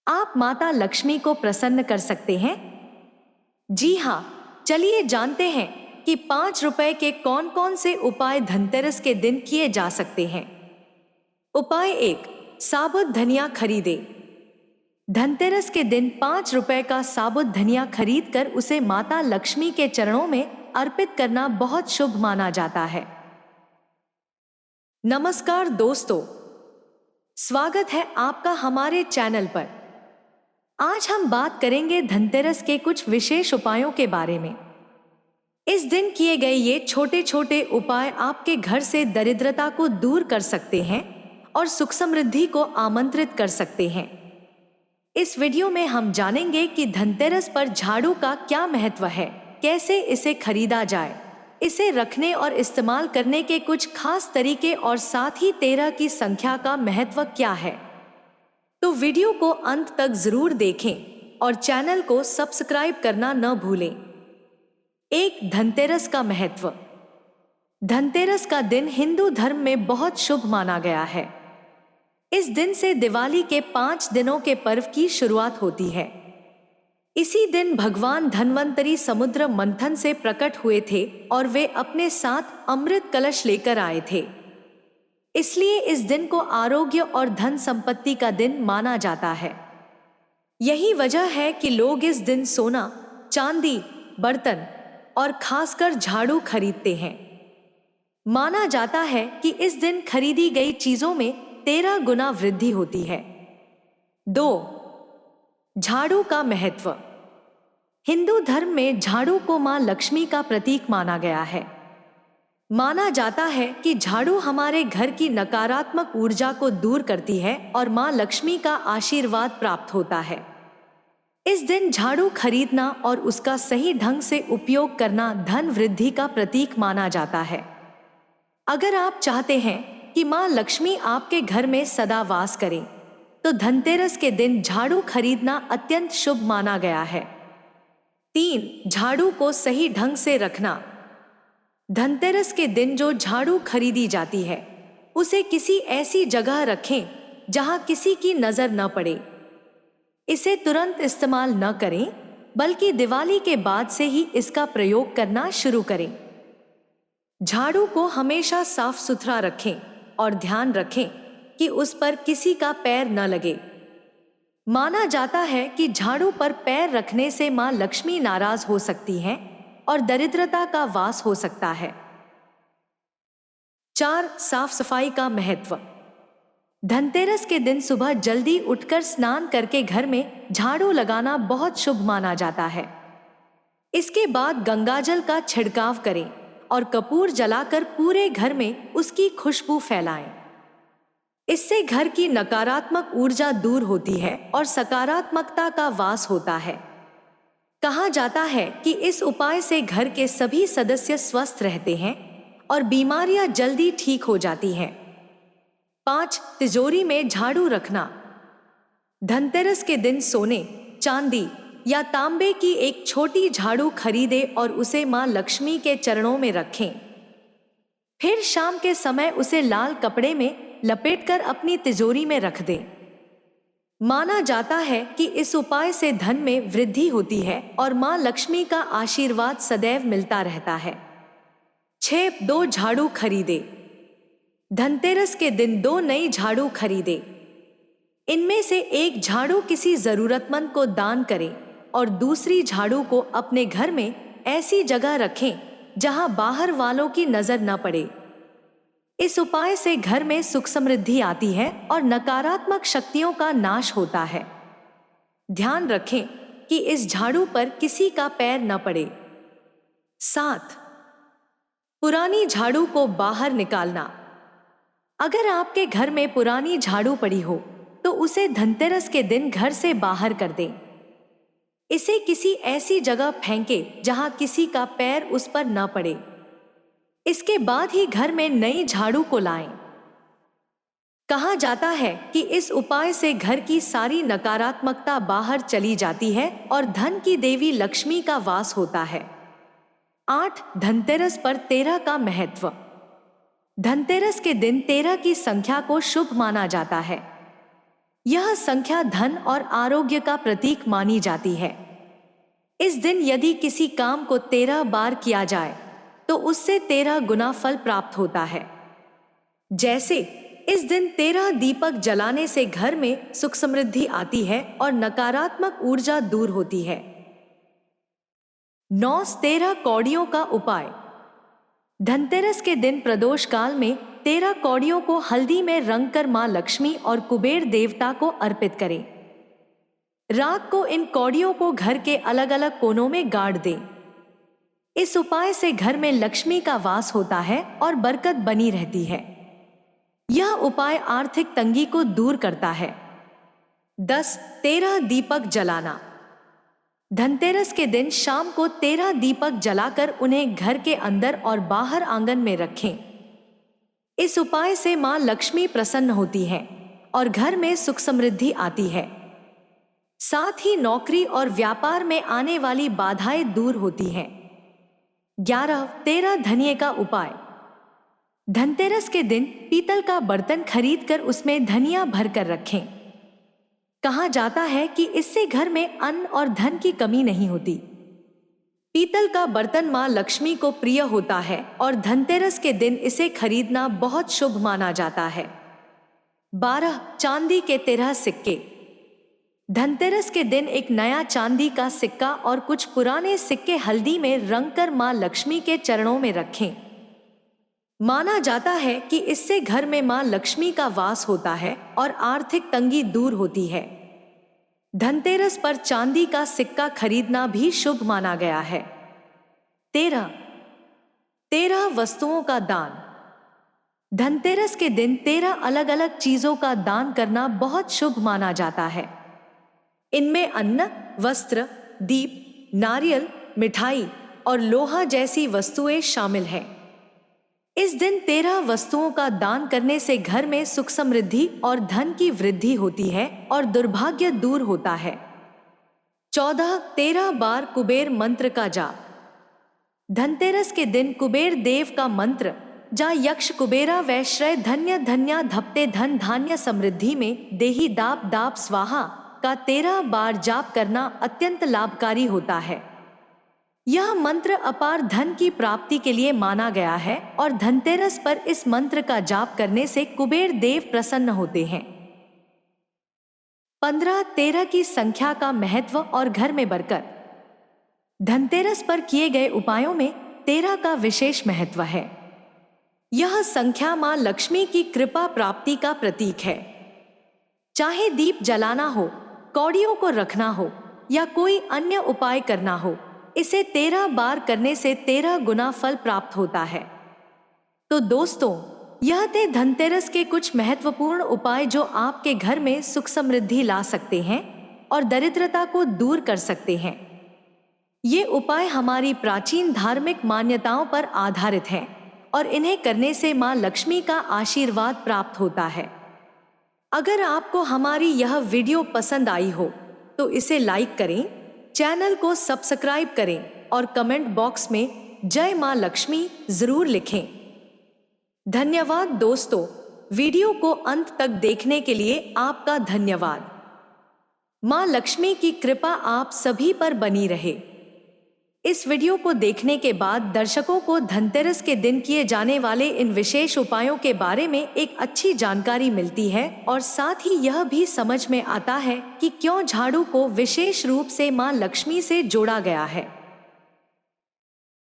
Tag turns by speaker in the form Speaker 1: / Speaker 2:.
Speaker 1: आप माता लक्ष्मी को प्रसन्न कर सकते हैं? जी हाँ, चलिए जानते हैं कि 5 रुपए के कौन कौन से उपाय धनतेरस के दिन किए जा सकते हैं। उपाय 1, साबुत धनिया खरीदे। धनतेरस के दिन 5 रुपए का साबुत धनिया खरीद कर उसे माता लक्ष्मी के चरणों में अर्पित करना बहुत शुभ माना जाता है। नमस्कार दोस्तों, स्वागत है आपका हमारे चैनल पर। आज हम बात करेंगे धनतेरस के कुछ विशेष उपायों के बारे में। इस दिन किए गए ये छोटे छोटे उपाय आपके घर से दरिद्रता को दूर कर सकते हैं और सुख समृद्धि को आमंत्रित कर सकते हैं। इस वीडियो में हम जानेंगे कि धनतेरस पर झाड़ू का क्या महत्व है, कैसे इसे खरीदा जाए, इसे रखने और इस्तेमाल करने के कुछ खास तरीके और साथ ही 13 की संख्या का महत्व क्या है। तो वीडियो को अंत तक जरूर देखें और चैनल को सब्सक्राइब करना न भूलें। 1, धनतेरस का महत्व। धनतेरस का दिन हिंदू धर्म में बहुत शुभ माना गया है। इस दिन से दिवाली के 5 दिनों के पर्व की शुरुआत होती है। इसी दिन भगवान धन्वंतरी समुद्र मंथन से प्रकट हुए थे और वे अपने साथ अमृत कलश लेकर आए थे। इसलिए इस दिन को आरोग्य और धन संपत्ति का दिन माना जाता है। यही वजह है कि लोग इस दिन सोना, चांदी, बर्तन और खासकर झाड़ू खरीदते हैं। माना जाता है कि इस दिन खरीदी गई चीजों में 13 गुना वृद्धि होती है। 2, झाड़ू का महत्व। हिंदू धर्म में झाड़ू को मां लक्ष्मी का प्रतीक माना गया है। माना जाता है कि झाड़ू हमारे घर की नकारात्मक ऊर्जा को दूर करती है और मां लक्ष्मी का आशीर्वाद प्राप्त होता है। इस दिन झाड़ू खरीदना और उसका सही ढंग से उपयोग करना धन वृद्धि का प्रतीक माना जाता है। अगर आप चाहते हैं कि मां लक्ष्मी आपके घर में सदा वास करें, तो धनतेरस के दिन झाड़ू खरीदना अत्यंत शुभ माना गया है। 3, झाड़ू को सही ढंग से रखना। धनतेरस के दिन जो झाड़ू खरीदी जाती है, उसे किसी ऐसी जगह रखें जहां किसी की नजर न पड़े। इसे तुरंत इस्तेमाल न करें, बल्कि दिवाली के बाद से ही इसका प्रयोग करना शुरू करें। झाड़ू को हमेशा साफ सुथरा रखें और ध्यान रखें कि उस पर किसी का पैर न लगे। माना जाता है कि झाड़ू पर पैर रखने से मां लक्ष्मी नाराज हो सकती हैं और दरिद्रता का वास हो सकता है। 4, साफ सफाई का महत्व। धनतेरस के दिन सुबह जल्दी उठकर स्नान करके घर में झाड़ू लगाना बहुत शुभ माना जाता है। इसके बाद गंगाजल का छिड़काव करें और कपूर जलाकर पूरे घर में उसकी खुशबू फैलाएं। इससे घर की नकारात्मक ऊर्जा दूर होती है और सकारात्मकता का वास होता है। कहा जाता है कि इस उपाय से घर के सभी सदस्य स्वस्थ रहते हैं और बीमारियां जल्दी ठीक हो जाती हैं। 5, तिजोरी में झाड़ू रखना। धनतेरस के दिन सोने, चांदी या तांबे की एक छोटी झाड़ू खरीदें और उसे मां लक्ष्मी के चरणों में रखें। फिर शाम के समय उसे लाल कपड़े में लपेटकर अपनी तिजोरी में रख दें। माना जाता है कि इस उपाय से धन में वृद्धि होती है और मां लक्ष्मी का आशीर्वाद सदैव मिलता रहता है। 6, 2 झाड़ू खरीदे। धनतेरस के दिन 2 नई झाड़ू खरीदे। इनमें से एक झाड़ू किसी जरूरतमंद को दान करें और दूसरी झाड़ू को अपने घर में ऐसी जगह रखें जहां बाहर वालों की नजर न पड़े। इस उपाय से घर में सुख समृद्धि आती है और नकारात्मक शक्तियों का नाश होता है। ध्यान रखें कि इस झाड़ू पर किसी का पैर न पड़े। 7, पुरानी झाड़ू को बाहर निकालना। अगर आपके घर में पुरानी झाड़ू पड़ी हो तो उसे धनतेरस के दिन घर से बाहर कर दें। इसे किसी ऐसी जगह फेंकें जहां किसी का पैर उस पर न पड़े। इसके बाद ही घर में नई झाड़ू को लाएं। कहा जाता है कि इस उपाय से घर की सारी नकारात्मकता बाहर चली जाती है और धन की देवी लक्ष्मी का वास होता है। 8, धनतेरस पर 13 का महत्व। धनतेरस के दिन 13 की संख्या को शुभ माना जाता है। यह संख्या धन और आरोग्य का प्रतीक मानी जाती है। इस दिन यदि किसी काम को 13 बार किया जाए तो उससे 13 गुना फल प्राप्त होता है। जैसे इस दिन 13 दीपक जलाने से घर में सुख समृद्धि आती है और नकारात्मक ऊर्जा दूर होती है। 9 13 कौड़ियों का उपाय। धनतेरस के दिन प्रदोष काल में 13 कौड़ियों को हल्दी में रंग कर मां लक्ष्मी और कुबेर देवता को अर्पित करें। रात को इन कौड़ियों को घर के अलग अलग कोनों में गाड़ दें। इस उपाय से घर में लक्ष्मी का वास होता है और बरकत बनी रहती है। यह उपाय आर्थिक तंगी को दूर करता है। 10 13 दीपक जलाना। धनतेरस के दिन शाम को 13 दीपक जलाकर उन्हें घर के अंदर और बाहर आंगन में रखें। इस उपाय से मां लक्ष्मी प्रसन्न होती हैं और घर में सुख समृद्धि आती है। साथ ही नौकरी और व्यापार में आने वाली बाधाएं दूर होती हैं। 11 13 धनिये का उपाय। धनतेरस के दिन पीतल का बर्तन खरीदकर उसमें धनिया भरकर रखें। कहा जाता है कि इससे घर में अन्न और धन की कमी नहीं होती। पीतल का बर्तन मां लक्ष्मी को प्रिय होता है और धनतेरस के दिन इसे खरीदना बहुत शुभ माना जाता है। 12 चांदी के 13 सिक्के। धनतेरस के दिन एक नया चांदी का सिक्का और कुछ पुराने सिक्के हल्दी में रंग कर मां लक्ष्मी के चरणों में रखें। माना जाता है कि इससे घर में मां लक्ष्मी का वास होता है और आर्थिक तंगी दूर होती है। धनतेरस पर चांदी का सिक्का खरीदना भी शुभ माना गया है। 13 वस्तुओं का दान। धनतेरस के दिन 13 अलग अलग चीजों का दान करना बहुत शुभ माना जाता है। इनमें अन्न, वस्त्र, दीप, नारियल, मिठाई और लोहा जैसी वस्तुएं शामिल हैं। इस दिन 13 वस्तुओं का दान करने से घर में सुख समृद्धि और धन की वृद्धि होती है और दुर्भाग्य दूर होता है। 14 13 बार कुबेर मंत्र का जाप। धनतेरस के दिन कुबेर देव का मंत्र जा यक्ष कुबेरा वैश्रय धन्य धन्या धपते धन धान्य समृद्धि में देही दाप दाप स्वाहा का 13 बार जाप करना अत्यंत लाभकारी होता है। यह मंत्र अपार धन की प्राप्ति के लिए माना गया है और धनतेरस पर इस मंत्र का जाप करने से कुबेर देव प्रसन्न होते हैं। 15 13 की संख्या का महत्व और घर में बरकत। धनतेरस पर किए गए उपायों में 13 का विशेष महत्व है। यह संख्या मां लक्ष्मी की कृपा प्राप्ति का प्रतीक है। चाहे दीप जलाना हो, कौड़ियों को रखना हो या कोई अन्य उपाय करना हो, इसे 13 बार करने से 13 गुना फल प्राप्त होता है। तो दोस्तों, यह थे धनतेरस के कुछ महत्वपूर्ण उपाय जो आपके घर में सुख समृद्धि ला सकते हैं और दरिद्रता को दूर कर सकते हैं। ये उपाय हमारी प्राचीन धार्मिक मान्यताओं पर आधारित हैं और इन्हें करने से मां लक्ष्मी का आशीर्वाद प्राप्त होता है। अगर आपको हमारी यह वीडियो पसंद आई हो तो इसे लाइक करें, चैनल को सब्सक्राइब करें और कमेंट बॉक्स में जय मां लक्ष्मी जरूर लिखें। धन्यवाद दोस्तों, वीडियो को अंत तक देखने के लिए आपका धन्यवाद। मां लक्ष्मी की कृपा आप सभी पर बनी रहे। इस वीडियो को देखने के बाद दर्शकों को धनतेरस के दिन किए जाने वाले इन विशेष उपायों के बारे में एक अच्छी जानकारी मिलती है और साथ ही यह भी समझ में आता है कि क्यों झाड़ू को विशेष रूप से मां लक्ष्मी से जोड़ा गया है।